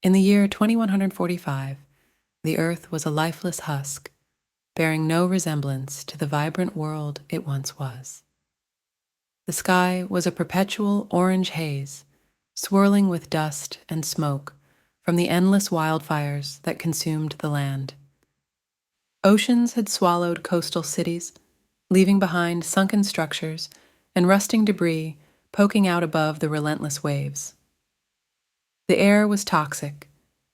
In the year 2145, the earth was a lifeless husk, bearing no resemblance to the vibrant world it once was. The sky was a perpetual orange haze, swirling with dust and smoke from the endless wildfires that consumed the land. Oceans had swallowed coastal cities, leaving behind sunken structures and rusting debris poking out above the relentless waves. The air was toxic,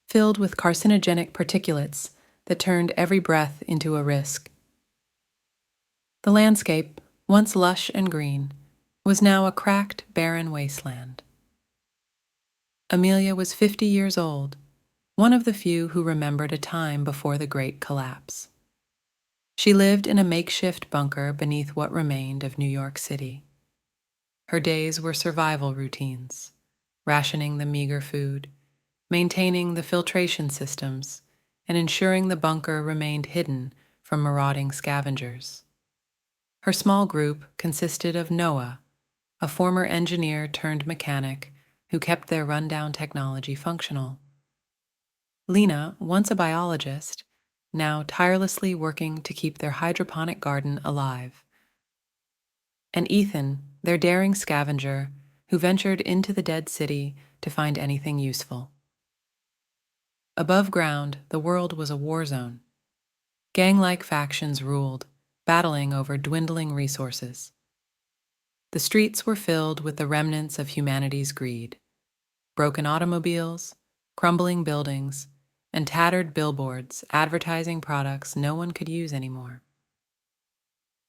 filled with carcinogenic particulates that turned every breath into a risk. The landscape, once lush and green, was now a cracked, barren wasteland. Amelia was 50 years old, one of the few who remembered a time before the Great Collapse. She lived in a makeshift bunker beneath what remained of New York City. Her days were survival routines, rationing the meager food, maintaining the filtration systems, and ensuring the bunker remained hidden from marauding scavengers. Her small group consisted of Noah, a former engineer turned mechanic who kept their rundown technology functional; Lena, once a biologist, now tirelessly working to keep their hydroponic garden alive; and Ethan, their daring scavenger who ventured into the dead city to find anything useful. Above ground, the world was a war zone. Gang-like factions ruled, battling over dwindling resources. The streets were filled with the remnants of humanity's greed: broken automobiles, crumbling buildings, and tattered billboards advertising products no one could use anymore.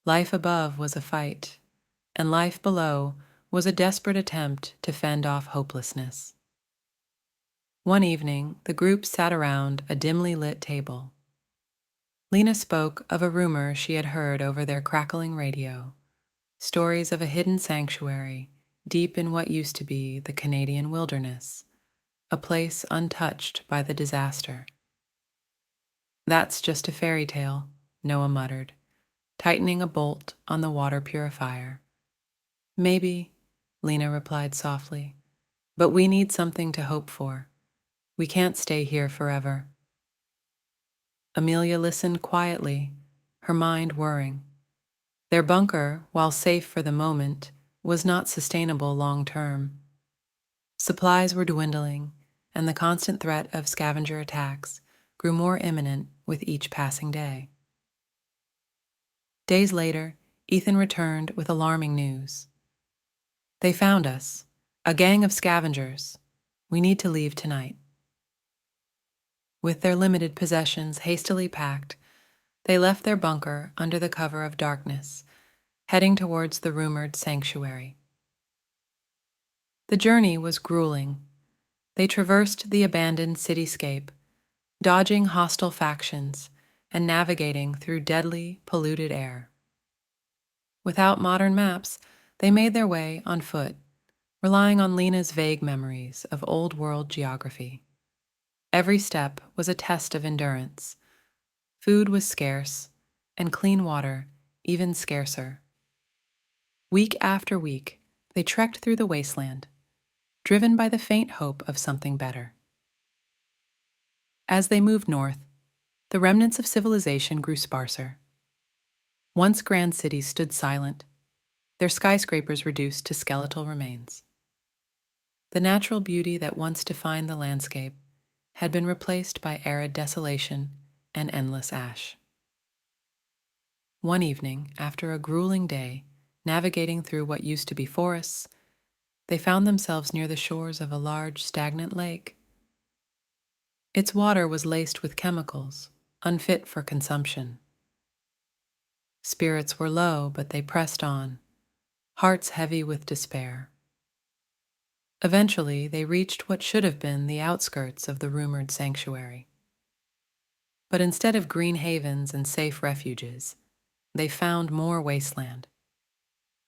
Life above was a fight, and life below was a desperate attempt to fend off hopelessness. One evening, the group sat around a dimly lit table. Lena spoke of a rumor she had heard over their crackling radio, stories of a hidden sanctuary deep in what used to be the Canadian wilderness, a place untouched by the disaster. "That's just a fairy tale," Noah muttered, tightening a bolt on the water purifier. "Maybe," Lena replied softly, "but we need something to hope for. We can't stay here forever." Amelia listened quietly, her mind whirring. Their bunker, while safe for the moment, was not sustainable long term. Supplies were dwindling, and the constant threat of scavenger attacks grew more imminent with each passing day. Days later, Ethan returned with alarming news. "They found us, a gang of scavengers. We need to leave tonight." With their limited possessions hastily packed, they left their bunker under the cover of darkness, heading towards the rumored sanctuary. The journey was grueling. They traversed the abandoned cityscape, dodging hostile factions and navigating through deadly, polluted air. Without modern maps, they made their way on foot, relying on Lena's vague memories of old-world geography. Every step was a test of endurance. Food was scarce, and clean water even scarcer. Week after week, they trekked through the wasteland, driven by the faint hope of something better. As they moved north, the remnants of civilization grew sparser. Once grand cities stood silent, their skyscrapers reduced to skeletal remains. The natural beauty that once defined the landscape had been replaced by arid desolation and endless ash. One evening, after a grueling day, navigating through what used to be forests, they found themselves near the shores of a large, stagnant lake. Its water was laced with chemicals, unfit for consumption. Spirits were low, but they pressed on, hearts heavy with despair. Eventually, they reached what should have been the outskirts of the rumored sanctuary. But instead of green havens and safe refuges, they found more wasteland.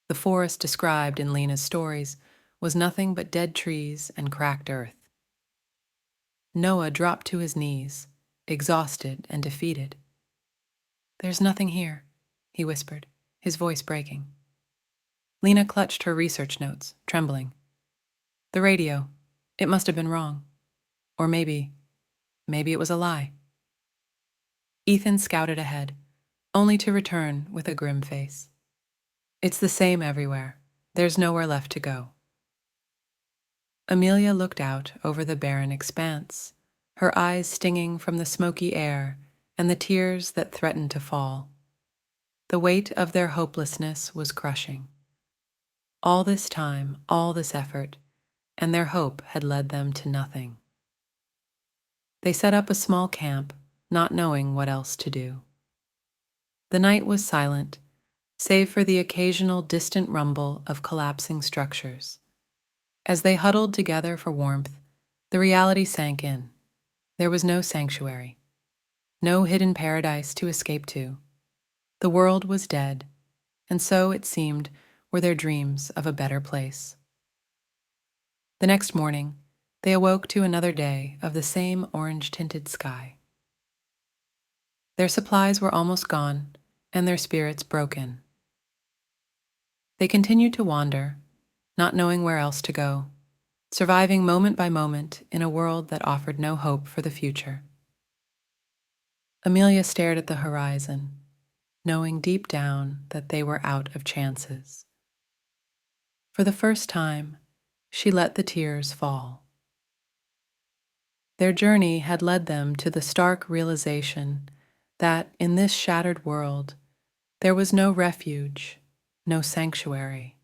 The forest described in Lena's stories was nothing but dead trees and cracked earth. Noah dropped to his knees, exhausted and defeated. "There's nothing here," he whispered, his voice breaking. Lena clutched her research notes, trembling. "The radio. It must have been wrong." Or maybe it was a lie. Ethan scouted ahead, only to return with a grim face. It's the same everywhere. There's nowhere left to go. Amelia looked out over the barren expanse, her eyes stinging from the smoky air and the tears that threatened to fall. The weight of their hopelessness was crushing. All this time, all this effort, and their hope had led them to nothing. They set up a small camp, not knowing what else to do. The night was silent, save for the occasional distant rumble of collapsing structures. As they huddled together for warmth, the reality sank in. There was no sanctuary, no hidden paradise to escape to. The world was dead, and so, it seemed, were their dreams of a better place. The next morning, they awoke to another day of the same orange-tinted sky. Their supplies were almost gone, and their spirits broken. They continued to wander, not knowing where else to go, surviving moment by moment in a world that offered no hope for the future. Amelia stared at the horizon, knowing deep down that they were out of chances. For the first time, she let the tears fall. Their journey had led them to the stark realization that in this shattered world, there was no refuge, no sanctuary.